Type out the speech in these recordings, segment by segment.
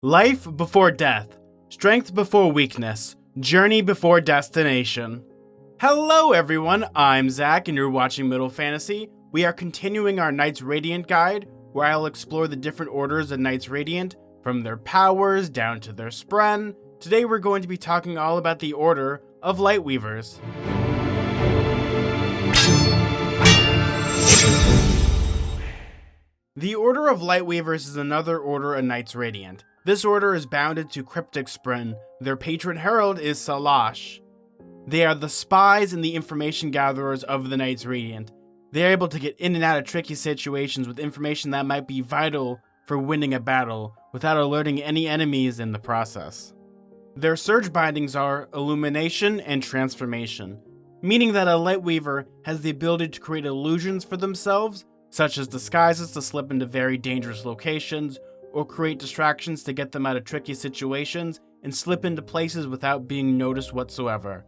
Life before death, strength before weakness, journey before destination. Hello everyone, I'm Zach and you're watching Middle Fantasy. We are continuing our Knights Radiant guide, where I'll explore the different orders of Knights Radiant, from their powers down to their spren. Today we're going to be talking all about the order of Lightweavers. The Order of Lightweavers is another order of Knights Radiant. This order is bounded to Cryptic Spren. Their patron herald is Salash. They are the spies and the information gatherers of the Knights Radiant. They are able to get in and out of tricky situations with information that might be vital for winning a battle, without alerting any enemies in the process. Their surge bindings are Illumination and Transformation, meaning that a Lightweaver has the ability to create illusions for themselves, such as disguises to slip into very dangerous locations, or create distractions to get them out of tricky situations and slip into places without being noticed whatsoever.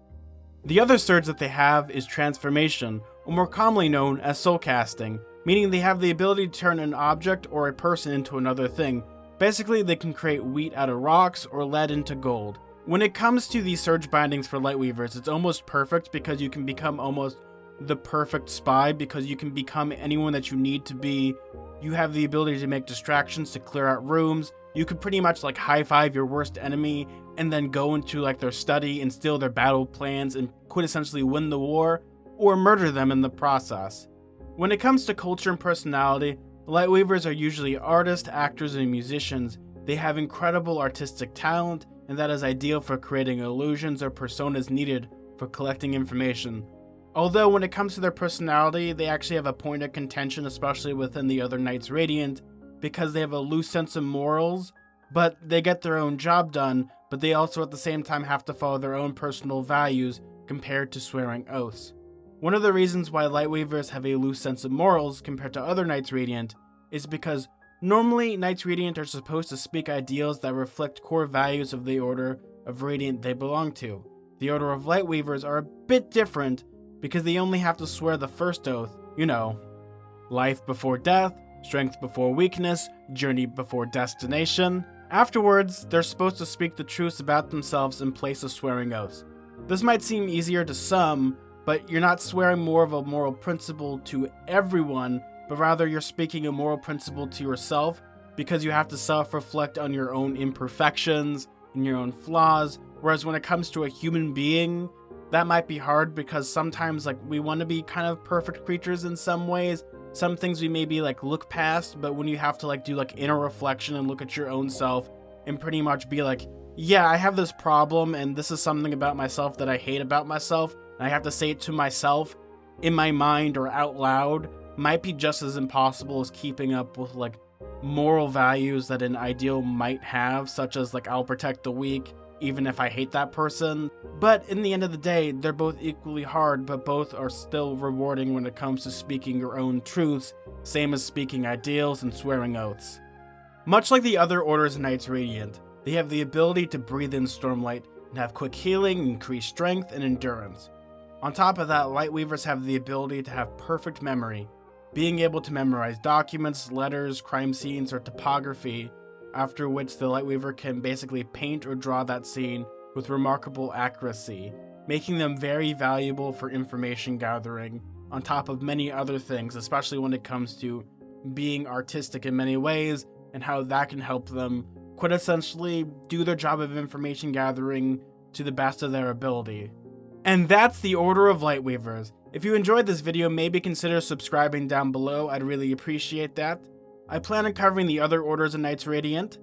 The other surge that they have is Transformation, or more commonly known as Soul Casting, meaning they have the ability to turn an object or a person into another thing. Basically, they can create wheat out of rocks or lead into gold. When it comes to these surge bindings for Lightweavers, it's almost perfect because you can become almost the perfect spy, because you can become anyone that you need to be. You have the ability to make distractions to clear out rooms. You could pretty much like high-five your worst enemy and then go into like their study and steal their battle plans and could essentially win the war or murder them in the process. When it comes to culture and personality, Lightweavers are usually artists, actors, and musicians. They have incredible artistic talent, and that is ideal for creating illusions or personas needed for collecting information. Although when it comes to their personality, they actually have a point of contention, especially within the other Knights Radiant, because they have a loose sense of morals, but they get their own job done, but they also at the same time have to follow their own personal values compared to swearing oaths. One of the reasons why Lightweavers have a loose sense of morals compared to other Knights Radiant is because normally Knights Radiant are supposed to speak ideals that reflect core values of the Order of Radiant they belong to. The Order of Lightweavers are a bit different because they only have to swear the first oath, life before death, strength before weakness, journey before destination. Afterwards, they're supposed to speak the truths about themselves in place of swearing oaths. This might seem easier to some, but you're not swearing more of a moral principle to everyone, but rather you're speaking a moral principle to yourself, because you have to self-reflect on your own imperfections and your own flaws, whereas when it comes to a human being, that might be hard because sometimes we want to be kind of perfect creatures in some ways. Some things we maybe look past, but when you have to do inner reflection and look at your own self and pretty much be yeah, I have this problem and this is something about myself that I hate about myself, and I have to say it to myself in my mind or out loud, might be just as impossible as keeping up with moral values that an ideal might have, such as I'll protect the weak even if I hate that person. But in the end of the day, they're both equally hard, but both are still rewarding when it comes to speaking your own truths, same as speaking ideals and swearing oaths. Much like the other orders of Knights Radiant, they have the ability to breathe in Stormlight and have quick healing, increased strength, and endurance. On top of that, Lightweavers have the ability to have perfect memory, being able to memorize documents, letters, crime scenes, or topography, after which the Lightweaver can basically paint or draw that scene with remarkable accuracy, making them very valuable for information gathering, on top of many other things, especially when it comes to being artistic in many ways, and how that can help them quintessentially do their job of information gathering to the best of their ability. And that's the Order of Lightweavers. If you enjoyed this video, maybe consider subscribing down below, I'd really appreciate that. I plan on covering the other orders of Knights Radiant.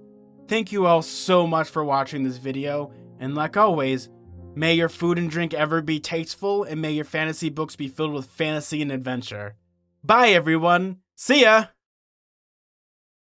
Thank you all so much for watching this video, and like always, may your food and drink ever be tasteful, and may your fantasy books be filled with fantasy and adventure. Bye everyone! See ya!